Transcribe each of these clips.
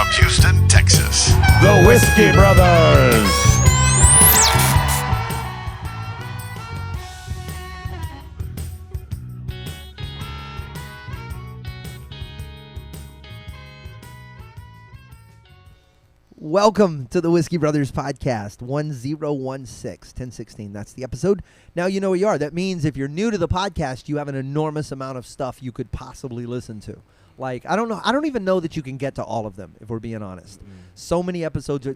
South Houston, Texas. The Whiskey Brothers. Welcome to the Whiskey Brothers podcast, 1016. That's the episode. Now you know where you are. That means if you're new to the podcast, you have an enormous amount of stuff you could possibly listen to. Like, I don't know. I don't even know that you can get to all of them, if we're being honest. So many episodes.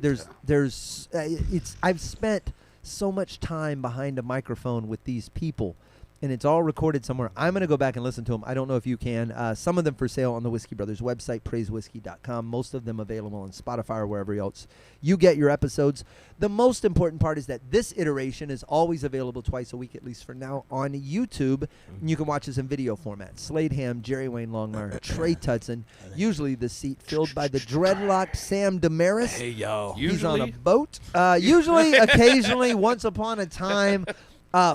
I've spent so much time behind a microphone with these people, and it's all recorded somewhere. I'm going to go back and listen to them. I don't know if you can. Some of them for sale on the Whiskey Brothers website, praisewhiskey.com. Most of them available on Spotify or wherever else you get your episodes. The most important part is that this iteration is always available twice a week, at least for now, on YouTube. And you can watch us in video format. Slade Ham, Jerry Wayne Longmire, Trey Tutson. Usually the seat filled by the dreadlocked Sam Damaris. Hey, yo. He's on a boat. Usually, occasionally, once upon a time.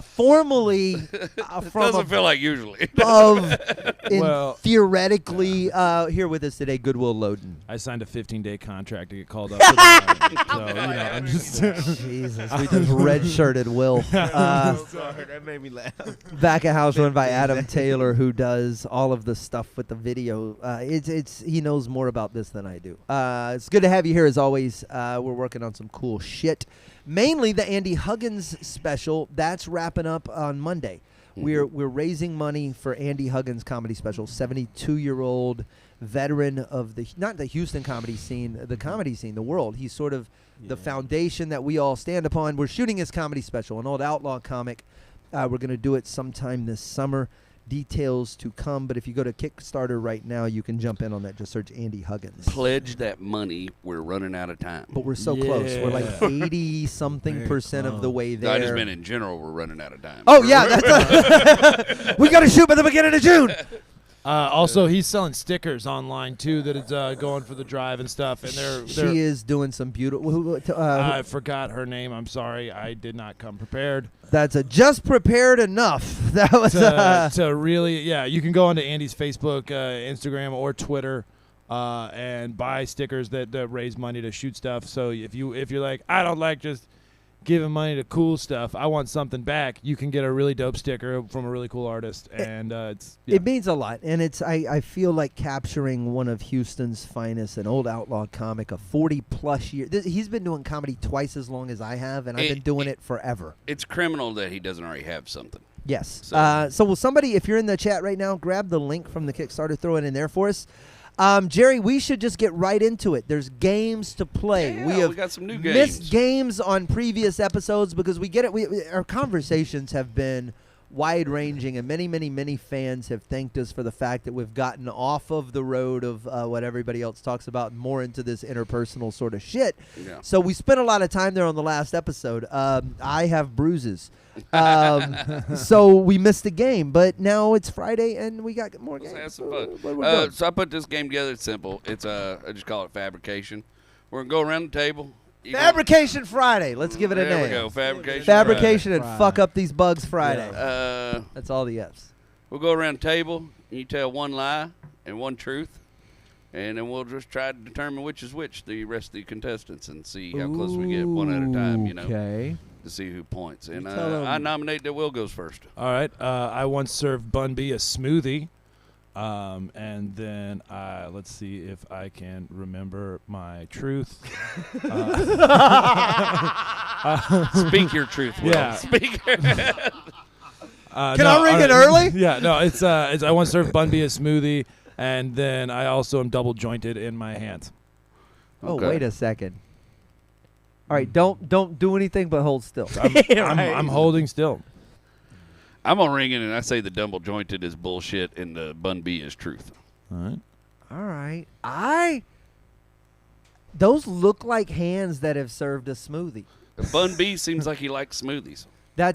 Formally, from doesn't feel like usually. Theoretically, here with us today, good Will Loden. I signed a 15-day contract to get called up. For the so, I'm just Jesus, we just red-shirted Will. Sorry, that made me laugh. Back at house run by Adam Taylor, who does all of the stuff with the video. He knows more about this than I do. It's good to have you here as always. We're working on some cool shit. Mainly the Andy Huggins special. That's wrapping up on Monday. We're raising money for Andy Huggins comedy special. 72-year-old veteran of not the Houston comedy scene, the comedy scene, the world. He's sort of the foundation that we all stand upon. We're shooting his comedy special, an old outlaw comic. We're going to do it sometime this summer. Details to come, but if you go to Kickstarter right now, you can jump in on that. Just search Andy Huggins. Pledge that money. We're running out of time. But we're so close. We're like 80-something% of the way there. I just meant in general, we're running out of time. Oh, yeah. That's we got to shoot by the beginning of June. Also, he's selling stickers online, too, that is going for the drive and stuff. And she is doing some beautiful... I forgot her name. I'm sorry. I did not come prepared. That's just prepared enough. That was to really... Yeah, you can go onto Andy's Facebook, Instagram, or Twitter and buy stickers that raise money to shoot stuff. So if you're like, I don't like just giving money to cool stuff, I want something back, you can get a really dope sticker from a really cool artist, and it means a lot. And I feel like capturing one of Houston's finest, an old outlaw comic, a 40+ year. He's been doing comedy twice as long as I have, and I've been doing it forever. It's criminal that he doesn't already have something. Yes. So will somebody, if you're in the chat right now, grab the link from the Kickstarter, throw it in there for us. Jerry, we should just get right into it. There's games to play. Yeah, we got some new games. Missed games on previous episodes because we get it. Our conversations have been wide-ranging, and many fans have thanked us for the fact that we've gotten off of the road of what everybody else talks about, more into this interpersonal sort of shit. Yeah. So we spent a lot of time there on the last episode. I have bruises. So we missed the game, but now it's Friday and we got more games. Let's have some fun. So I put this game together. It's simple. It's I just call it Fabrication. We're gonna go around the table. Fabrication Friday. Let's give it a name. There we go. Fabrication and fuck up these bugs Friday. Yeah. That's all the F's. We'll go around the table. And you tell one lie and one truth, and then we'll just try to determine which is which, the rest of the contestants, and see how close we get one at a time. Okay. To see who points. And I nominate that Will goes first. All right. I once served Bun B a smoothie. And then let's see if I can remember my truth. Speak your truth, Will. Yeah. Speak. Can I ring it early? Yeah, no, it's I once served Bun B a smoothie, and then I also am double jointed in my hands. Oh, Okay. wait a second. All right, don't do anything but hold still. I'm holding still. I'm gonna ring it, and I say the double jointed is bullshit, and the Bun B is truth. All right. Those look like hands that have served a smoothie. The Bun B seems like he likes smoothies. I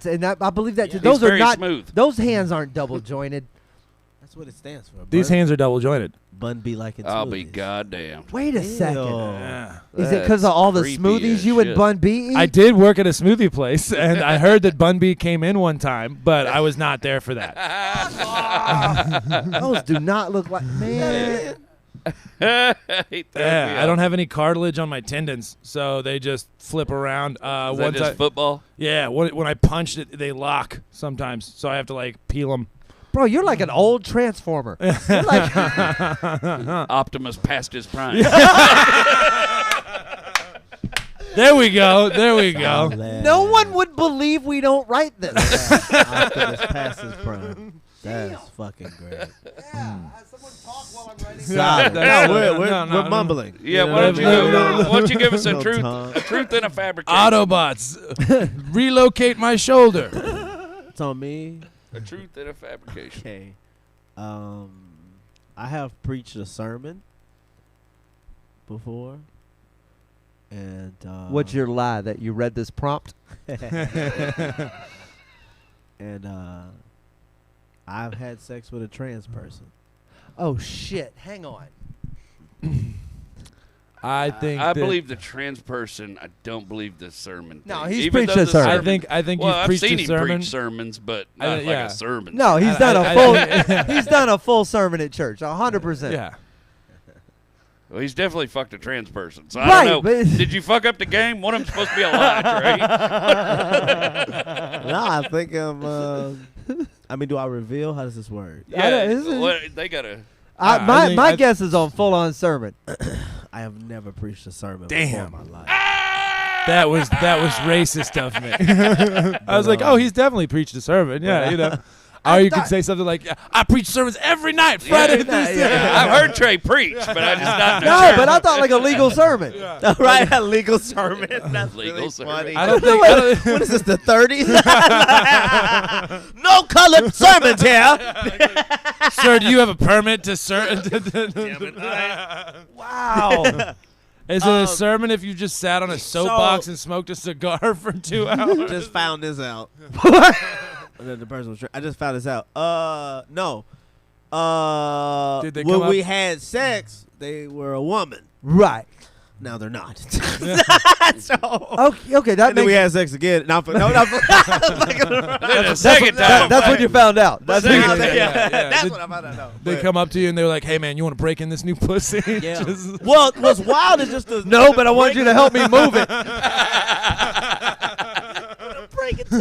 believe that too. He's Those are very not smooth. Those hands aren't double jointed. That's what it stands for. These hands are double jointed. Bun be like it. I'll be goddamn. Wait a second. Yeah. Is it because of all the creepy smoothies as you shit. and Bun B eat? I did work at a smoothie place, and I heard that Bun B came in one time, but I was not there for that. Those do not look like, man. He threw me I don't off. have any cartilage on my tendons, so they just flip around. Is that Once just football? yeah, when I punch it, they lock sometimes, so I have to like peel them. Bro, you're like an old transformer. You're like, Optimus past his prime. There we go. There we go. no one would believe we don't write this. Optimus passes prime. That's fucking great. Someone talk while I'm writing. Solid. that's- No, we're no, mumbling. Yeah, Yeah, why don't you no. why don't you give us a No truth, tongue. a truth and a fabrication? Autobots, relocate my shoulder. It's on me. A truth and a fabrication. Okay. I have preached a sermon before. And What's your lie that you read this prompt? and I've had sex with a trans person. Oh shit! Hang on. I think I that- believe the trans person. I don't believe the sermon. No, thing. he's Even preached though a the sermon. I think Well, you've I've preached seen a him sermon. preach sermons, but I- not like yeah. a sermon. No, he's I- done I- a full. He's done a full sermon at church. 100%. Yeah. Well, he's definitely fucked a trans person. So Right, I don't know. but- Did you fuck up the game? One of them's supposed to be a lie, Trey. No, I think I mean, do I reveal? How does this work? I don't- this is- what, they gotta. My I- guess is on full on sermon. I have never preached a sermon Damn. before in my life. That was racist of me. I was like, oh, he's definitely preached a sermon. Yeah, you know. Or you could say something like, I preach sermons every night, Friday. I've heard Trey preach, but I just not. No, but I thought like a legal sermon. Right, a legal sermon. That's Legal really sermon. funny. I don't think. I don't, What is this, the 30s? No colored sermons here. sir, do you have a permit to serve? Wow. Is it a sermon if you just sat on a soapbox and smoked a cigar for 2 hours? Just found this out. And then the person was. I just found this out. No. Did they when come we up- had sex, they were a woman. Right. Now they're not. so. Okay, that And then we makes. had sex again. No, Then the second time. That's what you found out. That's Second what you- time. That's Did- what I found out. No, They but- come up to you and they're like, "Hey, man, you want to break in this new pussy?" Yeah. Just- Well, what's wild is just the No, but I want you to help me move it. break it to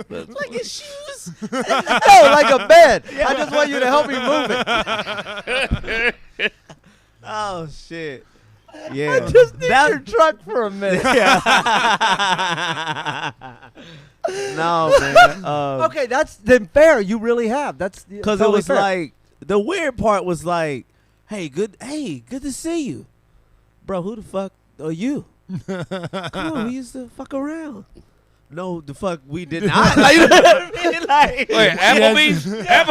this like his shoes. No, like a bed. I just want you to help me move it. Oh shit. Yeah. Just need your truck for a minute. No, man. Okay, that's then fair. You really have. That's Because totally it was fair. like the weird part was like, hey, good to see you, bro. Who the fuck are you? Come on, we used to fuck around. No, the fuck we did not. Like, you know what I mean? Like, Wait, Applebee's? I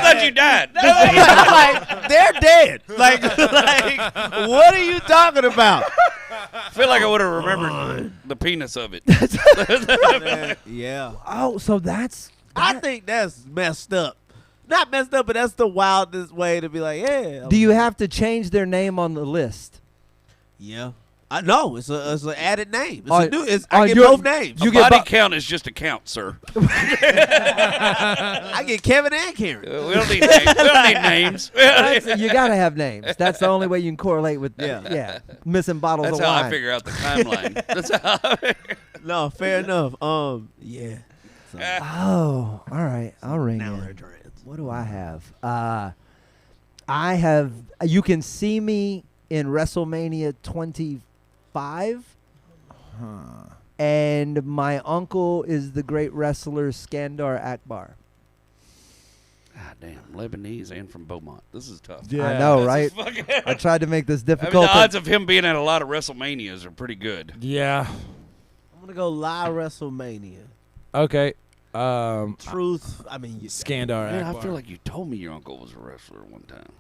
thought you died. like, they're dead. Like, what are you talking about? I feel like I would have remembered the penis of it. Man, yeah. Oh, so that's. I think that's messed up. Not messed up, but that's the wildest way to be like, yeah. Do you have to change their name on the list? Yeah. I know. It's an added name. It's On- a new. on I get your- both names. You A get body bu- count is just a count, sir. I get Kevin and Karen. We don't need names. We don't need names. You gotta have names. That's the only way you can correlate with. Yeah. Missing bottles That's of how wine. I figure out the timeline. That's how. No, fair enough. Yeah. So, Oh, all right. I'll ring now in. they're dreads. What do I have? I have. You can see me in WrestleMania 25. And my uncle is the great wrestler Skandar Akbar. God damn, Lebanese and from Beaumont. This is tough. Yeah. I know, This right? is fucking- I tried to make this I mean, difficult. the odds of him being at a lot of WrestleManias are pretty good. Yeah. I'm gonna go live WrestleMania. Okay. Truth. I mean, Skandar Man, Akbar. I feel like you told me your uncle was a wrestler one time.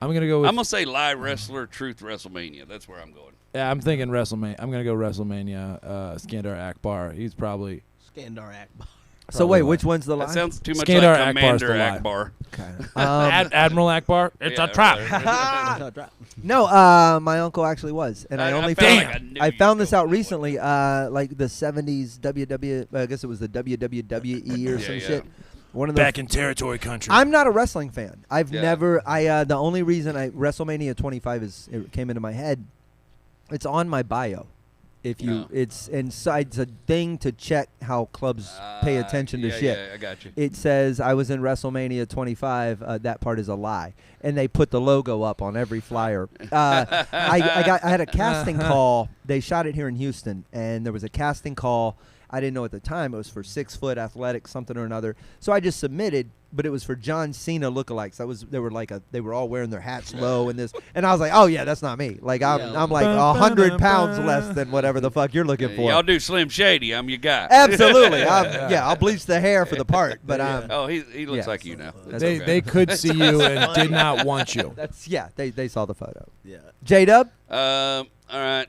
I'm gonna go with. I'm gonna say live wrestler, truth WrestleMania. That's where I'm going. Yeah, I'm thinking WrestleMania. I'm gonna go WrestleMania. Skandar Akbar. He's probably. Skandar Akbar. So wait, Probably which one's the That lie? sounds too much Skandar like Akbar's Commander the lie. Akbar. Okay. Admiral Akbar. It's Yeah, a trap. right. No, my uncle actually was, and I only felt found like I knew I you'd found this go out that way. recently, like the '70s WW. I guess it was the WWE or Yeah, some yeah. shit. One of the Back in territory country. I'm not a wrestling fan. I've Yeah. never. The only reason WrestleMania 25 it came into my head. It's on my bio. If you, No. it's inside. It's a thing to check how clubs pay attention to yeah, shit. Yeah, I got you. It says I was in WrestleMania 25. That part is a lie, and they put the logo up on every flyer. I had a casting call. They shot it here in Houston, and there was a casting call. I didn't know at the time it was for 6 foot athletic something or another. So I just submitted, but it was for John Cena lookalikes. They were all wearing their hats low and this, and I was like, oh yeah, that's not me. Like I'm like 100 pounds less than whatever the fuck you're looking for. Y'all do Slim Shady. I'm your guy. Absolutely. I'll bleach the hair for the part, but Oh, he looks Yeah. like you now. That's they okay. they could see you and did not want you. that's they saw the photo. Yeah. J-Dub? All right.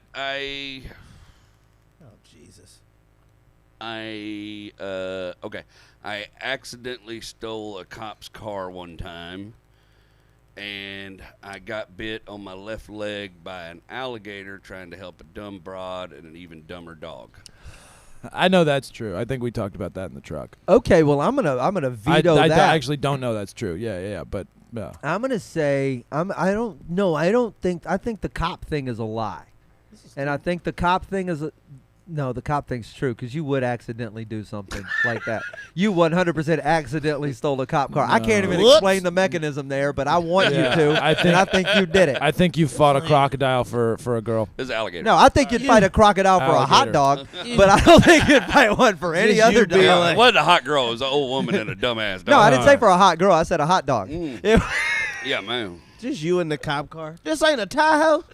Oh Jesus. Okay. I accidentally stole a cop's car one time, and I got bit on my left leg by an alligator trying to help a dumb broad and an even dumber dog. I know that's true. I think we talked about that in the truck. Okay, well I'm gonna veto I that. actually don't know that's true. Yeah, but yeah. I'm gonna say I think the cop thing is a lie, and I think the cop thing is the cop thing's true because you would accidentally do something like that. You 100% accidentally stole a cop car. I can't even Whoops. explain the mechanism there, but I want Yeah, you to. I think you did it. I think you fought a crocodile for a girl. This alligator. No, I think you'd fight a crocodile for a hot Alligator. dog, but I don't think you'd fight one for any Just other you being dog. like- It wasn't a hot girl. It was an old woman and a dumbass dog. No, I didn't say for a hot girl. I said a hot dog. Mm. It- Yeah, man. Just you in the cop car. This ain't a Tahoe.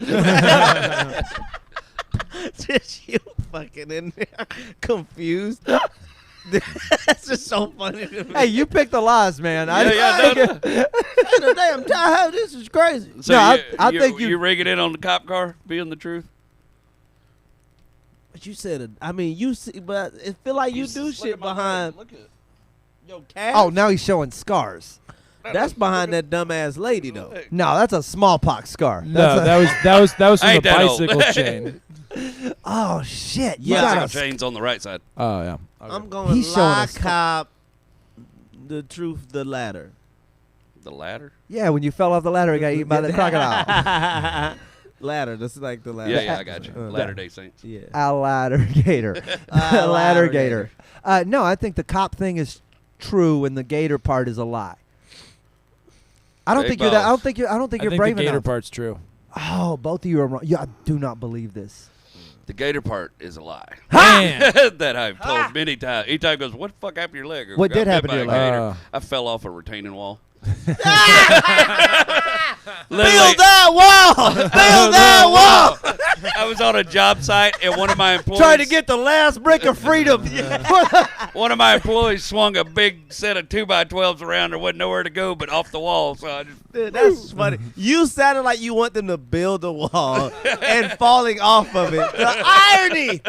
Just you fucking in there, confused. That's just so funny to me. Hey, you picked the lies, man. Yeah, no. Ain't a damn Tahoe. This is crazy. So No, I you, think you rigging it on the cop car, being the truth. But you said, I mean, you see, but it feel like you do shit behind. Look at Your calf. Oh, now he's showing scars. That's behind that dumbass lady though. No, that's a smallpox scar. No, That's that was from the Ain't that old. bicycle chain. oh shit! You Yeah. got Bicycle a chains on the right side. Oh yeah. I'm going He's to showing lie, us- cop, the truth, the ladder. The ladder. yeah. When you fell off the ladder, you got eaten by the crocodile. Ladder. That's like the ladder. Yeah, I got you. Latter-day Saints. Yeah. A ladder gator. A ladder gator. No, I think the cop thing is true, and the gator part is a lie. I don't Big think you're that. I don't balls. think you're. I don't think I you're think brave the gator enough. part's true. Oh, both of you are wrong. Yeah, I do not believe this. The gator part is a lie. Man. That I've told many times. Each time goes, what the fuck happened to your leg? Or What got did bit happen by to a your leg? gator. I fell off a retaining wall. Build that wall! Build that wall! I was on a job site and one of my employees Trying to get the last brick of freedom. one of my employees swung a big set of 2x12s around. There wasn't nowhere to go but off the wall. So I just Dude, that's funny. You sounded like you want them to build a wall and falling off of it. The irony!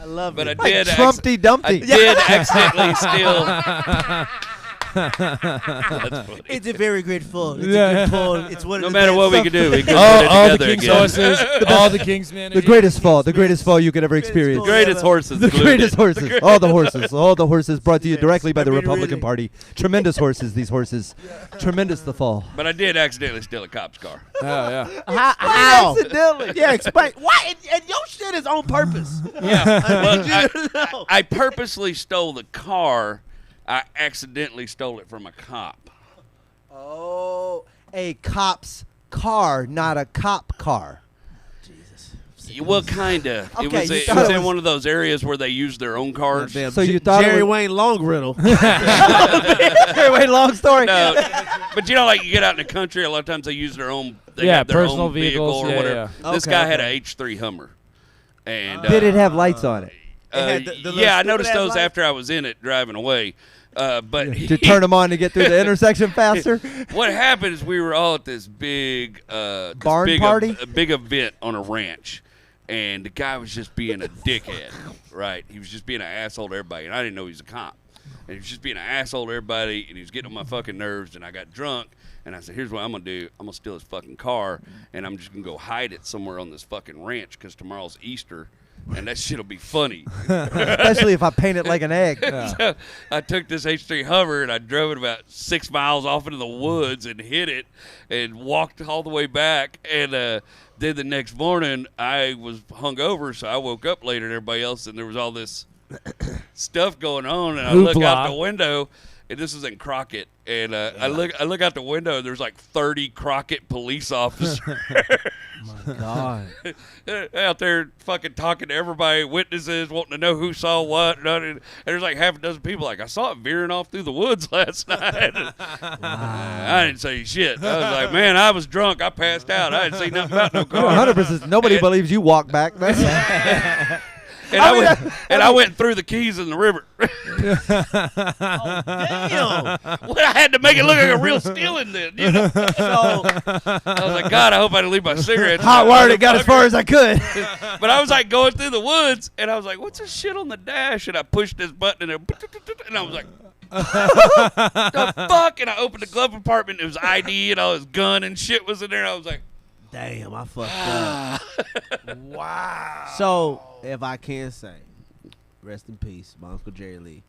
I love but I it. Like did Trumpty I Dumpty. did accidentally steal. That's funny. It's a very great fall. It's Yeah. a good fall. It's one No of the matter best what we stuff- could do, we could all put it the together king's again. horses, all the king's men. The greatest fall you could ever experience. fall. Greatest horses. The included. greatest horses. All the horses brought to you Yes. directly by the I mean, Republican really. Party. Tremendous horses, these horses. Tremendous the fall. But I did accidentally steal a cop's car. Oh yeah. How? Accidentally. Yeah, explain. Why? And your shit is on purpose. Yeah. I need you to know. I purposely stole the car. I accidentally stole it from a cop. Oh, a cop's car, not a cop car. Well, kinda. Okay, It was, you it thought was it in was- one of those areas where they use their own cars. Damn, So you thought it Jerry was- Wayne Long Riddle. Hey, wait, long story. No, but you know, like you get out in the country, a lot of times they use their own. They Yeah, have their personal own vehicle vehicles, or yeah, whatever. yeah. This Okay, guy had okay. a H3 Hummer, and Did it have lights on it? had the little yeah, I stupid noticed ass those lights? after I was in it driving away. But To turn them on to get through the intersection faster? what happened is we were all at this big Barn party? a big event on a ranch, and the guy was just being a dickhead, right? He was just being an asshole to everybody, and I didn't know he was a cop. And he was just being an asshole to everybody, and he was getting on my fucking nerves, and I got drunk, and I said, here's what I'm going to do. I'm going to steal his fucking car, and I'm just going to go hide it somewhere on this fucking ranch because tomorrow's Easter, and that shit'll be funny. Especially if I paint it like an egg. So I took this H3 Hover and I drove it about 6 miles off into the woods and hit it and walked all the way back. And then the next morning I was hungover, so I woke up later than everybody else, and there was all this stuff going on. And I look out the window, and this was in Crockett. And I look out the window, and there's like 30 Crockett police officers. My God. Out there fucking talking to everybody, witnesses, wanting to know who saw what. And there's like half a dozen people like, I saw it veering off through the woods last night. I didn't say shit. I was like, man, I was drunk. I passed out. I didn't see nothing about no car. 100%. Nobody believes you walk back. And I went through the Keys in the river. Damn. Well, I had to make it look like a real stealing then. You know? So I was like, God, I hope I didn't leave my cigarettes. Hot wired it, got as far as I could. But I was like going through the woods, and I was like, what's this shit on the dash? And I pushed this button, and I was like, the fuck? And I opened the glove compartment, and it was ID, and all his gun and shit was in there. And I was like, damn, I fucked up. Wow. So, if I can say, rest in peace, my Uncle Jerry Lee,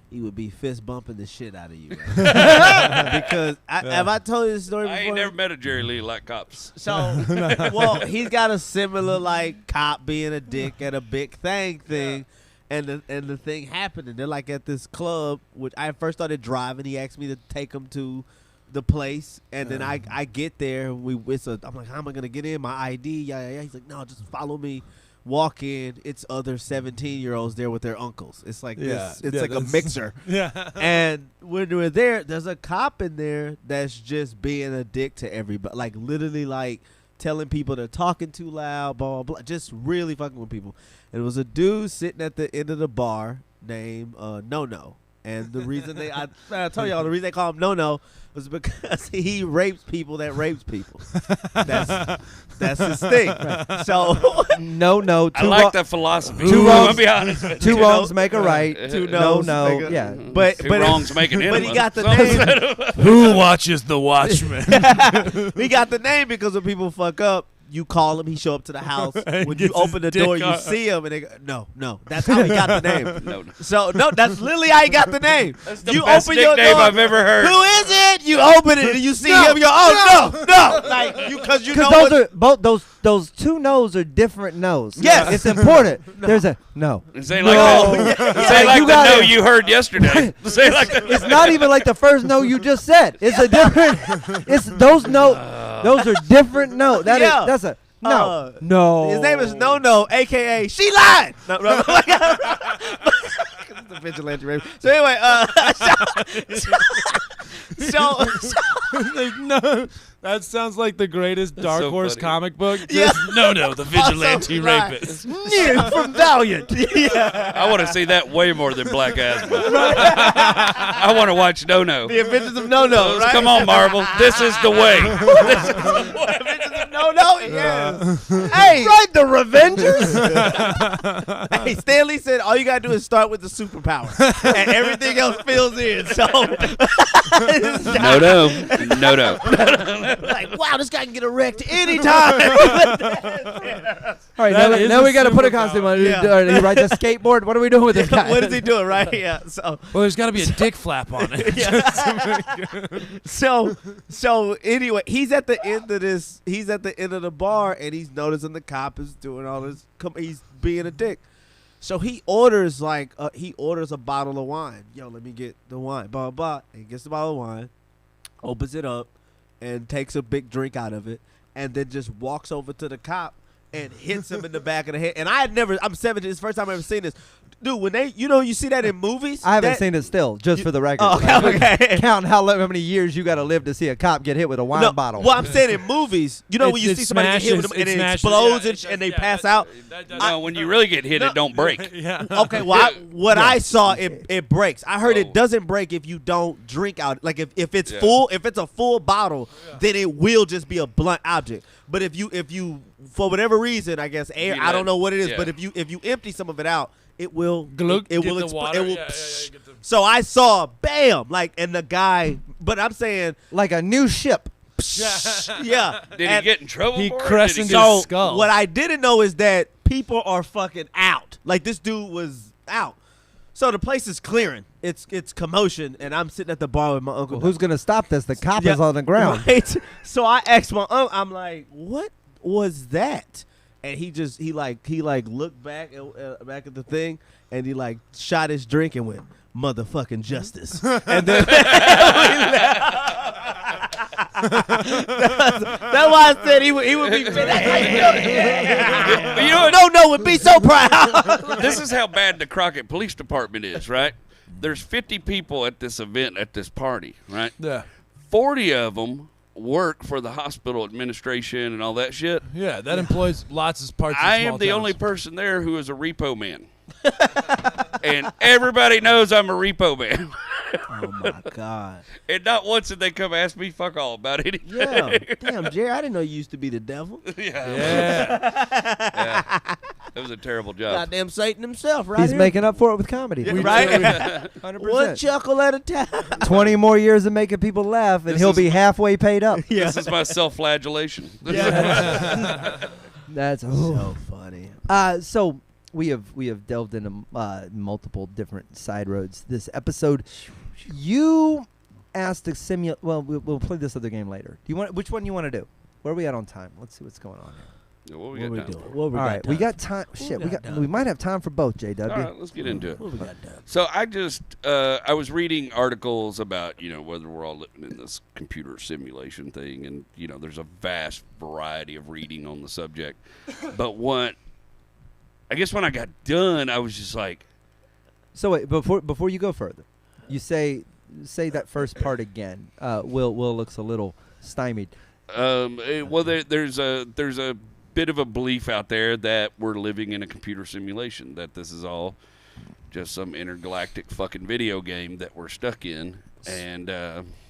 he would be fist bumping the shit out of you. Right? Because have I told you this story before? I ain't never met a Jerry Lee like cops. So, well, he's got a similar like cop being a dick at a big thing. And the thing happened, and they're like at this club, which I first started driving. He asked me to take him to the place, and then I get there. I'm like, how am I gonna get in? My ID, yeah. He's like, no, just follow me. Walk in. It's other 17-year-olds there with their uncles. It's like this. It's like a mixer. Yeah. And when we're there, there's a cop in there that's just being a dick to everybody. Like literally, like telling people they're talking too loud, blah blah blah. Just really fucking with people. And it was a dude sitting at the end of the bar named No. And the reason I told y'all the reason they call him No was because he rapes people that rapes people. That's his thing. Right. So No. I like that philosophy. Two I'm wrongs, gonna be honest with two you. wrongs make a right. Two no's make a, yeah. But wrongs make an But he enema. got the name. Who watches The Watchmen? He got the name because when people fuck up, you call him, he show up to the house. When you open the door, you see him, and they go, no. That's how he got the name. No. So, no, that's literally how he got the name. That's the you best open your nickname door, I've ever heard. Who is it? You open it, and you see him, you go, oh, no. Like, because you know Because what. those two no's are different no's. Yes. It's important. There's a no. Say No. like say like You the got no it. you heard yesterday. Say like the It's not even like the first no you just said. It's a different. It's those no. Those are different no. That's a no. No. His name is No, a.k.a. She lied. No. The vigilante rape. So anyway, so Like, no, that sounds like the greatest Dark so Horse funny. comic book. Yeah. Just, no, the vigilante Also, right. rapist. New from Valiant. I want to see that way more than Black Asthma. I want to watch No. The Adventures of No, right? Come on, Marvel. This is the way. Adventures of No, yeah. Hey, Right, the Revengers. hey, Stan Lee said all you gotta do is start with the superpower, and everything else fills in. So, No. like, wow, this guy can get erect anytime. All right, That now, is now a we got to put a superpower. costume on. Yeah. All right, he rides a skateboard. What are we doing with this guy? What is he doing, right? Yeah. So, Well, there's got to be a dick flap on it. so anyway, he's at the end of this. He's at the end of the bar, and he's noticing the cop is doing all this. He's being a dick. So he orders a bottle of wine. Yo, let me get the wine. Blah blah. And he gets the bottle of wine, opens it up, and takes a big drink out of it, and then just walks over to the cop and hits him in the back of the head. And I'm 17. It's the first time I've ever seen this. Dude, when they, you see that in movies. I haven't seen it still, just for the record. Oh, okay. Count how many years you got to live to see a cop get hit with a wine bottle. Well, I'm saying in movies, when you see somebody get hit with them and it explodes and they pass out. No, when you really get hit, it don't break. Yeah. Okay, well, I saw it breaks. I heard it doesn't break if you don't drink out. Like if it's full, if it's a full bottle, then it will just be a blunt object. But if you for whatever reason, I guess I don't know what it is, but if you empty some of it out, it will Glug, it get will the expl- water. it will. Yeah, get the- So I saw bam, and the guy. But I'm saying, like a new ship. yeah. Did and he get in trouble He for it? crescented Did he- his skull. what I didn't know is that people are fucking out. Like this dude was out. So the place is clearing. It's commotion, and I'm sitting at the bar with my uncle. Well, who's gonna stop this? The cop is on the ground. Right? So I asked my uncle. I'm like, "What was that?" And he looked back at the thing, and he like shot his drink and went, "Motherfucking justice." And then that's why I said he would be. You know, would be so proud. This is how bad the Crockett Police Department is, right? There's 50 people at this event, at this party, right? Yeah. 40 of them work for the hospital administration and all that shit. Yeah, that employs lots of parts of I small am the towns. only person there who is a repo man. And everybody knows I'm a repo man. Oh my God. And not once did they come ask me fuck all about anything. Yeah. Damn, Jerry, I didn't know you used to be the devil. Yeah. That was a terrible job. Goddamn Satan himself, right? He's here. making up for it with comedy. Right? 100%. One chuckle at a time. 20 more years of making people laugh, and This he'll is- be halfway paid up. This is my self-flagellation. That's So funny. so we have delved into multiple different side roads this episode. You asked a simulate. Well, we'll play this other game later. Do you want? Which one you want to do? Where are we at on time? Let's see what's going on here. What What we we got doing? down? What we All got right, done? we got time. Shit, we got done? we might have time for both, JW. All right, let's get into it. What we got done? So I just I was reading articles about whether we're all living in this computer simulation thing, and there's a vast variety of reading on the subject. But I guess when I got done, I was just like, So wait, before you go further, you say that first part again. Will looks a little stymied. well, there's a bit of a belief out there that we're living in a computer simulation, that this is all just some intergalactic fucking video game that we're stuck in. And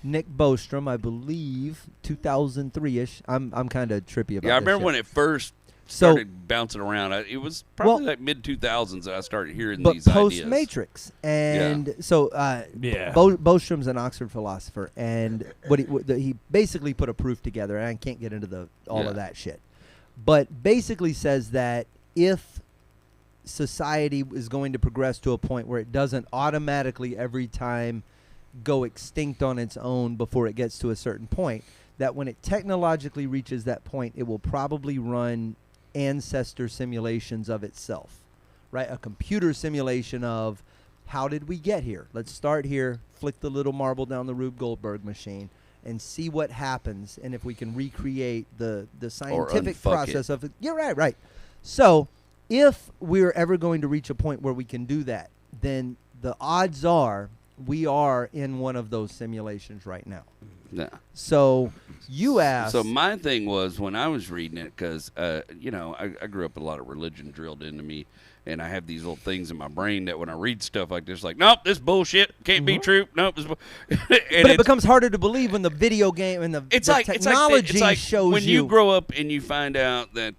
Nick Bostrom, I believe, 2003-ish. I'm kind of trippy about. yeah, I this remember shit. when it first So- started bouncing around. It was probably like mid 2000s that I started hearing but these post ideas. Matrix, and so Yeah. Bostrom's an Oxford philosopher, and he basically put a proof together. And I can't get into all Yeah. of that shit, but basically says that if society is going to progress to a point where it doesn't automatically every time go extinct on its own before it gets to a certain point, that when it technologically reaches that point, it will probably run ancestor simulations of itself, right? A computer simulation of how did we get here? Let's start here, flick the little marble down the Rube Goldberg machine, and see what happens, and if we can recreate the scientific unfuck process of it. You're right. So if we're ever going to reach a point where we can do that, then the odds are we are in one of those simulations right now. Yeah. So you asked. So my thing was, when I was reading it, because I grew up with a lot of religion drilled into me, and I have these little things in my brain that when I read stuff like this, like, nope, this bullshit can't be true. Nope, this but it becomes harder to believe when the video game and the technology shows when you grow up and you find out that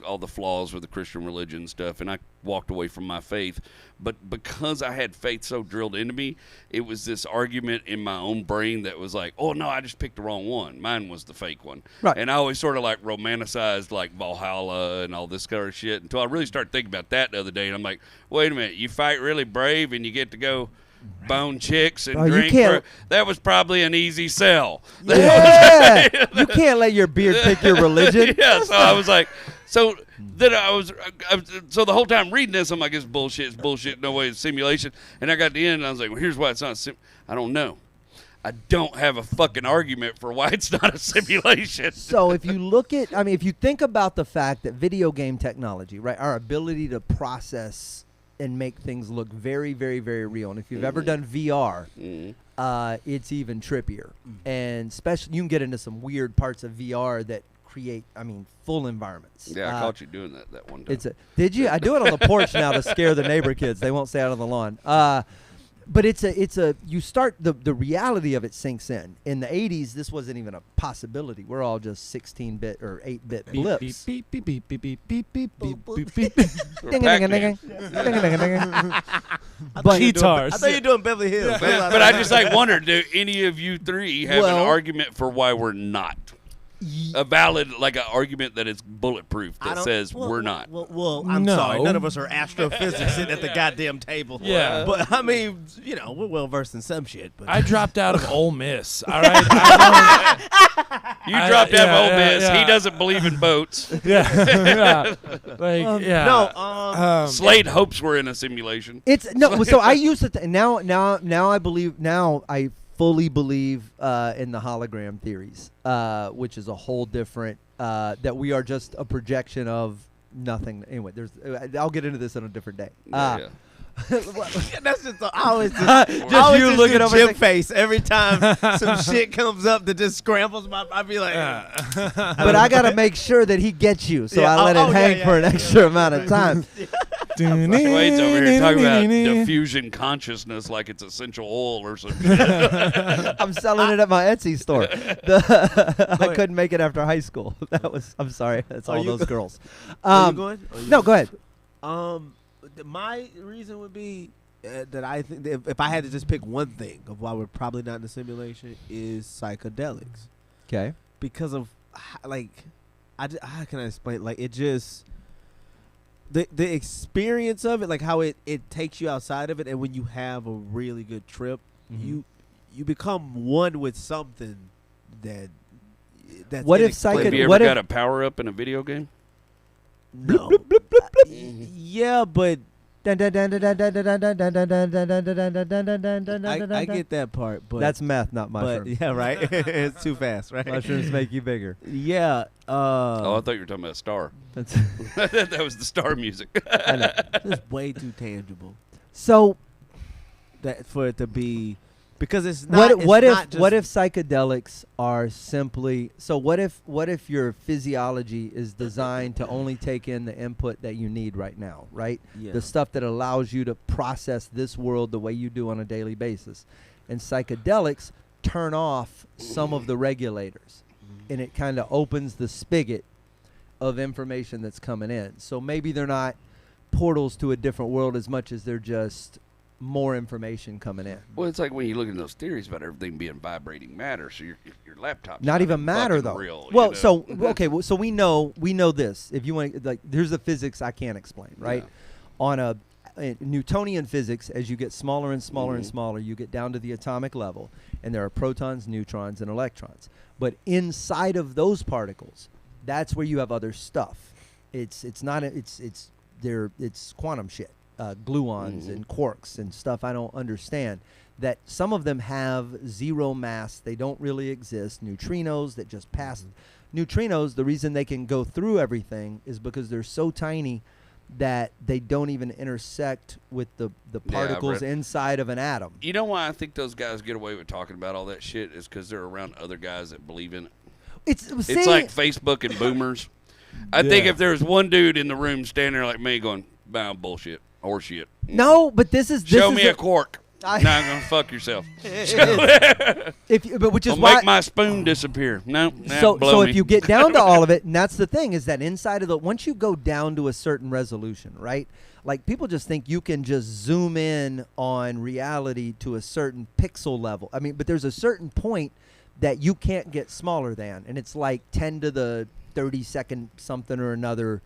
all the flaws with the Christian religion stuff, and I walked away from my faith, but because I had faith so drilled into me, it was this argument in my own brain that was like, oh no, I just picked the wrong one. Mine was the fake one. Right. And I always sort of like romanticized like Valhalla and all this kind of shit until I really started thinking about that the other day, and I'm like, wait a minute, you fight really brave and you get to go bone chicks and you drink. can't- That was probably an easy sell. Yeah, you can't let your beard pick your religion. Yeah, so I was like, so then so the whole time reading this, I'm like, it's bullshit, no way, it's simulation. And I got to the end, and I was like, well, here's why it's not I don't know. I don't have a fucking argument for why it's not a simulation. So if you if you think about the fact that video game technology, right, our ability to process and make things look very, very, very real. And if you've ever done VR, it's even trippier. And especially, you can get into some weird parts of VR that create, full environments. Yeah, I caught you doing that one time. Did you? I do it on the porch now to scare the neighbor kids. They won't stay out on the lawn. But you start, the reality of it sinks in. In the 80s, this wasn't even a possibility. We're all just 16-bit or 8-bit blips. Beep, beep, beep, beep, beep, beep, beep, beep, beep, beep. Or Pac-Man. But Guitars. I thought you were doing Beverly Hills. But I just wondered, do any of you three have an argument for why we're not? a valid like an argument that it's bulletproof I that don't- says well, we're not. Well, I'm No. sorry. None of us are astrophysics sitting at the goddamn table. Yeah. But I mean, we're well versed in some shit. But I dropped out of Ole Miss. All right. I You dropped out of Ole yeah, Miss. yeah. He doesn't believe in boats. don't, yeah. Like, yeah. no. Slade hopes we're in a simulation. It's no. So I used to now I believe now I fully believe in the hologram theories, which is a whole different that we are just a projection of nothing. Anyway, there's I'll get into this on a different day. Yeah. That's just I always just, Just I always you just looking do over Jim like- face every time some shit comes up that just scrambles my. I'd be like, But I gotta make sure that he gets you, so Yeah, I let oh, it yeah, hang yeah, for an yeah, extra amount of time. Wade's over here talking about diffusion consciousness like it's essential oil or some shit. I'm selling it at my Etsy store. I couldn't make it after high school. I'm sorry. That's Are all you those go- girls. Are you going? Are you No, go ahead. My reason would be that I think that if I had to just pick one thing of why we're probably not in a simulation is psychedelics, Okay. because of like, how can I explain? Like, it just the experience of it, like how it takes you outside of it, and when you have a really good trip, Mhm. you become one with something that's What if inexplicable. Have you What ever if- got a power up in a video game? No. Yeah, but I get that part, but That's meth, not but mushroom. yeah, right. It's too fast, right? Mushrooms make you bigger. Yeah. Oh, I thought you were talking about Star. That's That was the Star music. I know. It's way too tangible So that for it to be, because it's not. what it's not just, if psychedelics are simply so what if your physiology is designed to only take in the input that you need right now, right? Yeah. The stuff that allows you to process this world the way you do on a daily basis. And psychedelics turn off some of the regulators, and it kind of opens the spigot of information that's coming in. So maybe they're not portals to a different world as much as they're just more information coming in. Well, it's like when you look at those theories about everything being vibrating matter, so your laptop's Not even matter fucking though. real, Well, you know? so okay, well, so we know this. If you want, like, there's the physics I can't explain, right? Yeah. On a Newtonian physics, as you get smaller and smaller and Mhm. smaller, you get down to the atomic level, and there are protons, neutrons, and electrons. But inside of those particles, that's where you have other stuff. It's quantum shit, gluons and quarks and stuff I don't understand. That some of them have zero mass, they don't really exist. Neutrinos that just pass. Neutrinos, the reason they can go through everything is because they're so tiny that they don't even intersect with the I've particles read- inside of an atom. You know why I think those guys get away with talking about all that shit is because they're around other guys that believe in it. It's Like Facebook and boomers. I think Yeah. if there was one dude in the room standing there like me going, "Bow bullshit, horseshit." no, but this is Show me a quark. I- Now I'm gonna fuck yourself. but which is I'll why make my spoon disappear. No, nah, so blow me. if you get down to all of it, and that's the thing, is that inside of once you go down to a certain resolution, right? Like, people just think you can just zoom in on reality to a certain pixel level. I mean, but there's a certain point that you can't get smaller than, and it's like 10 to the 32nd something or another,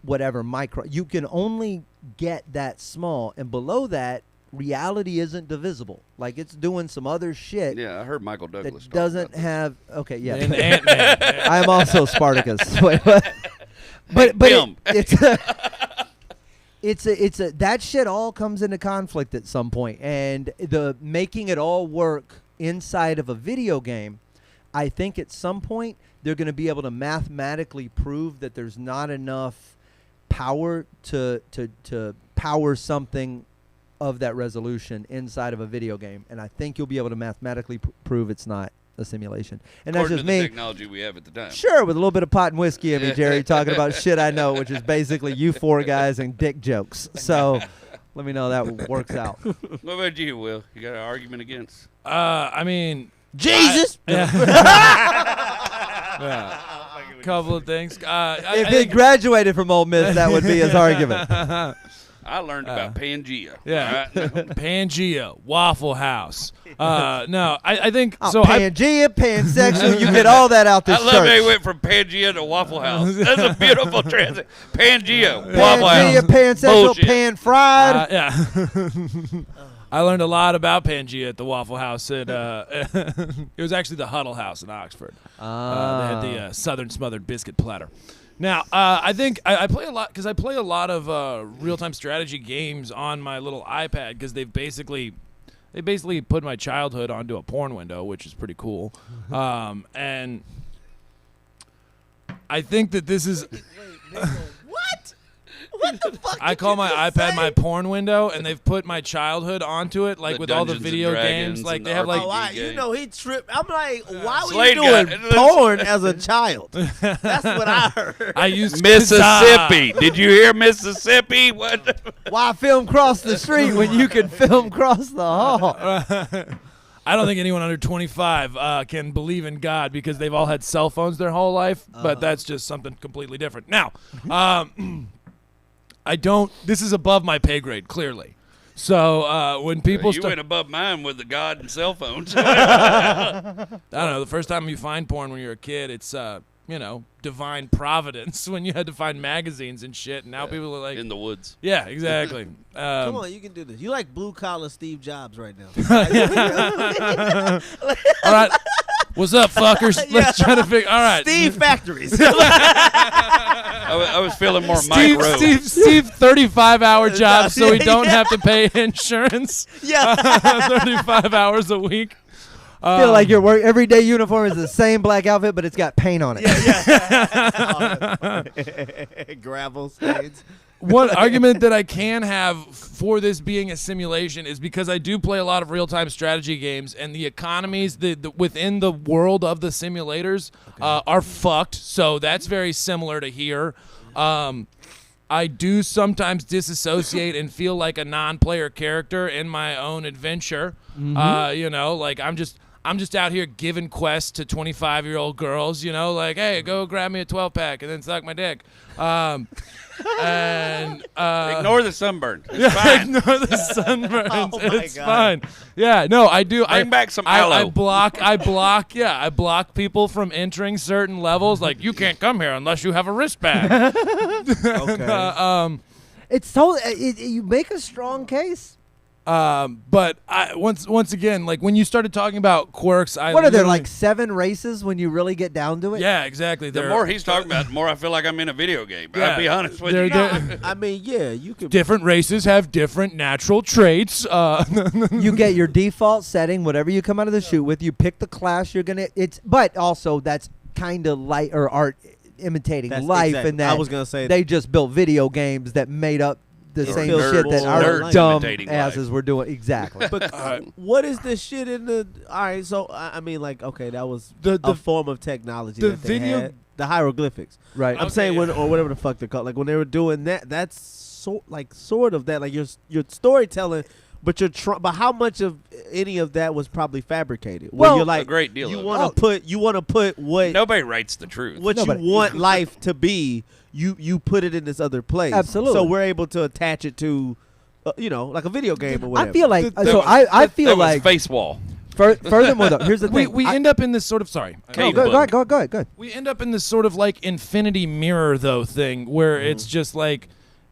whatever micro. You can only get that small, and below that, reality isn't divisible. Like, it's doing some other shit Yeah, I heard Michael Douglas. that talk doesn't about this. have. Okay, yeah. And Ant-Man. Yeah. I'm also Spartacus. Wait, what? but Bim. it's that shit all comes into conflict at some point, and the making it all work inside of a video game, I think at some point they're going to be able to mathematically prove that there's not enough power to power something of that resolution inside of a video game, and I think you'll be able to mathematically prove it's not a simulation. And According that's to the just me. technology we have at the time. Sure, with a little bit of pot and whiskey in me, Jerry, talking about shit I know, which is basically you four guys and dick jokes. So let me know that works out. What about you, Will? You got an argument against? I mean, Jesus. yeah. Couple of things. I If he think, graduated from Ole Miss, that would be his argument. I learned about Pangea. Yeah, All right? Pangea, Waffle House. No, I think Oh, so. Pangea, pansexual, you get all that out this I love how he church. went from Pangea to Waffle House. That's a beautiful transit. Pangea, Waffle Pangea, House. pansexual, Bullshit. pan-fried. Yeah. I learned a lot about Pangea at the Waffle House. It was actually the Huddle House in Oxford. They had the Southern Smothered Biscuit Platter. Now, I think I play a lot because I play a lot of real-time strategy games on my little iPad because they basically put my childhood onto a porn window, which is pretty cool. And I think that this is. What? What the fuck? I call my iPad my porn window, and they've put my childhood onto it, like The with all the Dungeons and video Dragons games. Like and they the have like. RPG. You know he tripped. I'm like, why were Slade you got doing it. porn as a child? That's what I heard. I used Mississippi. Did you hear Mississippi? What? Why film cross the street when you can film cross the hall? I don't think anyone under 25 can believe in God because they've all had cell phones their whole life, but that's just something completely different. Now, I don't. This is above my pay grade, clearly. So when people You went above mine with the God and cell phones. I don't know. The first time you find porn when you're a kid, it's divine providence when you had to find magazines and shit. And now people are like, In the woods. yeah, exactly. Come on, you can do this. You like blue collar Steve Jobs right now. All right, what's up, fuckers? Let's try to figure. All right, Steve Factories. I was feeling more Mike Rowe. Steve, 35-hour jobs, so we don't have to pay insurance. Yeah. 35 hours a week. I feel like your everyday uniform is the same black outfit, but it's got paint on it. Gravel stains. One argument that I can have for this being a simulation is because I do play a lot of real-time strategy games, and the economies within the world of the simulators are fucked. So that's very similar to here. I do sometimes disassociate and feel like a non-player character in my own adventure. Like I'm just out here giving quests to 25-year-old girls, like, hey, go grab me a 12-pack and then suck my dick. And Ignore the sunburn. It's fine. ignore the sunburns. Oh my It's God. fine. Yeah, no, I do. Bring back some I aloe. I block people from entering certain levels. Like, you can't come here unless you have a wristband. Okay. It's so you make a strong case. But once again, like when you started talking about quirks, What are there, literally- like 7 races when you really get down to it? Yeah, exactly. The more he's talking about, the more I feel like I'm in a video game. Yeah. I'll be honest with They're you. di- I mean, yeah, you could. different races have different natural traits. You get your default setting, whatever you come out of the chute with. You pick the class you're gonna. But also that's kind of light or art imitating That's life, exactly- and that I was gonna say they just built video games that made up the It's same nerd- shit that our nerd dumb imitating life. asses were doing. Exactly. But what is this shit in the? All right, so I mean, like, okay, that was The- a form of technology the that they video- had. The hieroglyphics. Right. I'm Okay, saying yeah. or whatever the fuck they're called. Like when they were doing that, that's sort of that. Like your storytelling, but but how much of any of that was probably fabricated? Where Well, you're like, a great deal You of it. want to put what Nobody writes the truth. what Nobody. you want life to be. You put it in this other place. Absolutely. So we're able to attach it to, like a video game or whatever. I feel like That so. was- I feel that was like face wall. furthermore though. Here's the we thing. we end up in this sort of sorry. Cave Go bug. ahead. We end up in this sort of like infinity mirror though thing where it's just like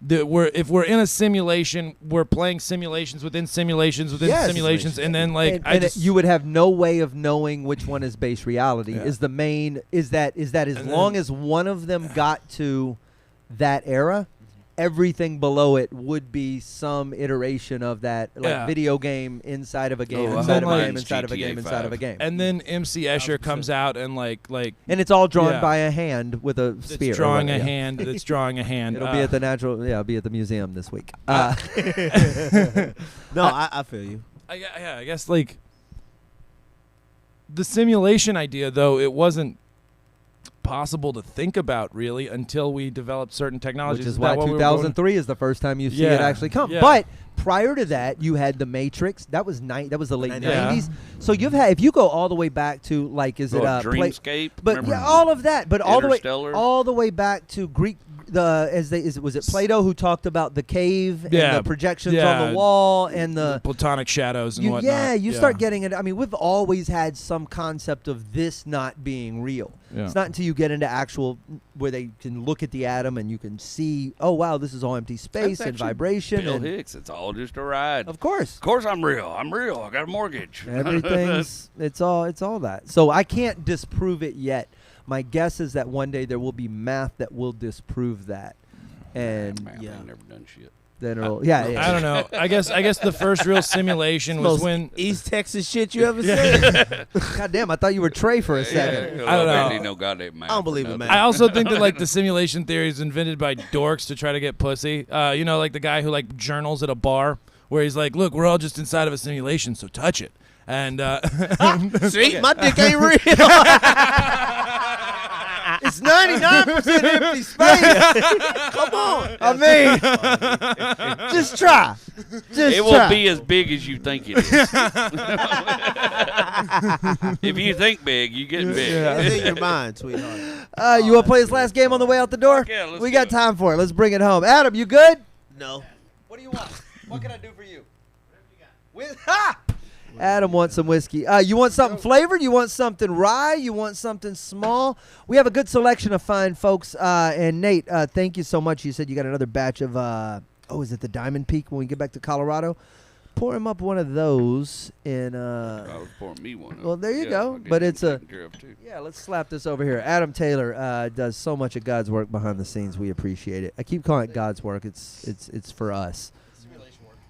if we're in a simulation, we're playing simulations within simulations within Yes. simulations, and then like And you would have no way of knowing which one is base reality. Yeah. Is the main is that as And long then- as one of them got to that era, everything below it would be some iteration of that, like Yeah. video game inside of a game, Oh, I inside hope of a game, mine's inside of a GTA game, inside of a 5. game. and then MC Escher comes out and like And it's all drawn Yeah. by a hand with a it's spear. or drawing a whatever, yeah. hand. That's drawing a hand. It'll be at the it'll be at the museum this week. No, I feel you. I guess like the simulation idea though, it wasn't possible to think about really until we developed certain technologies. Which is Isn't why that what we were going- 2003 is the first time you see it Yeah. actually come. Yeah. But prior to that, you had the Matrix. That was the late Yeah. 90s. So you've had, if you go all the way back to like, is it Oh, Play- Dreamscape. But Remember? yeah, all of that. But Interstellar? all the way back to Greek was it Plato who talked about the cave and the projections on the wall and the platonic shadows and whatnot. Yeah, you start getting it. I mean, we've always had some concept of this not being real. Yeah. It's not until you get into actual where they can look at the atom and you can see, oh wow, this is all empty space That's and actually vibration. Bill and Hicks. It's all just a ride. of course, I'm real. I'm real. I got a mortgage. everything's it's all that. So I can't disprove it yet. My guess is that one day there will be math that will disprove that, and Man, I ain't never done shit. then it'll yeah. I don't know. I guess the first real simulation was when East Texas shit you ever seen. God damn, I thought you were Trey for a second. I don't know. Ain't no goddamn math I don't or believe it, nothing. man. I also think that like the simulation theory is invented by dorks to try to get pussy. You know, like the guy who like journals at a bar where he's like, "Look, we're all just inside of a simulation, so touch it." And See, my dick ain't real. It's 99% empty space. Come on. I mean, just try. Just It try. will be as big as you think it is. If you think big, you get big. It's in your mind, sweetheart. You want to play this last game on the way out the door? Yeah, let's we do got it. time for it. Let's bring it home. Adam, you good? No. What do you want? What can I do for you? Whatever you got. Adam wants some whiskey. You want something flavored? You want something rye? You want something small? We have a good selection of fine folks. And Nate, thank you so much. You said you got another batch of, is it the Diamond Peak when we get back to Colorado? Pour him up one of those in. I was pouring me one. Well, there you Yeah, go. I'll get But you it's a. taken care of, too. Yeah, let's slap this over here. Adam Taylor does so much of God's work behind the scenes. We appreciate it. I keep calling it God's work. It's for us.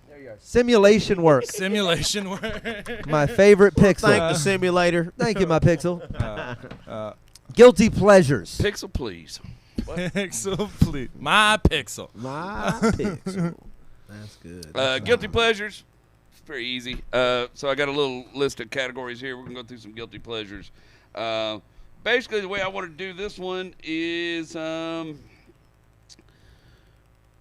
There you are. Simulation work. simulation work. My favorite pixel. Thank the simulator. Thank you, my pixel. Guilty pleasures. Pixel, please. Pixel, please. My pixel. My pixel. That's good. Guilty pleasures. It's pretty easy. So I got a little list of categories here. We're going to go through some guilty pleasures. Basically, the way I want to do this one is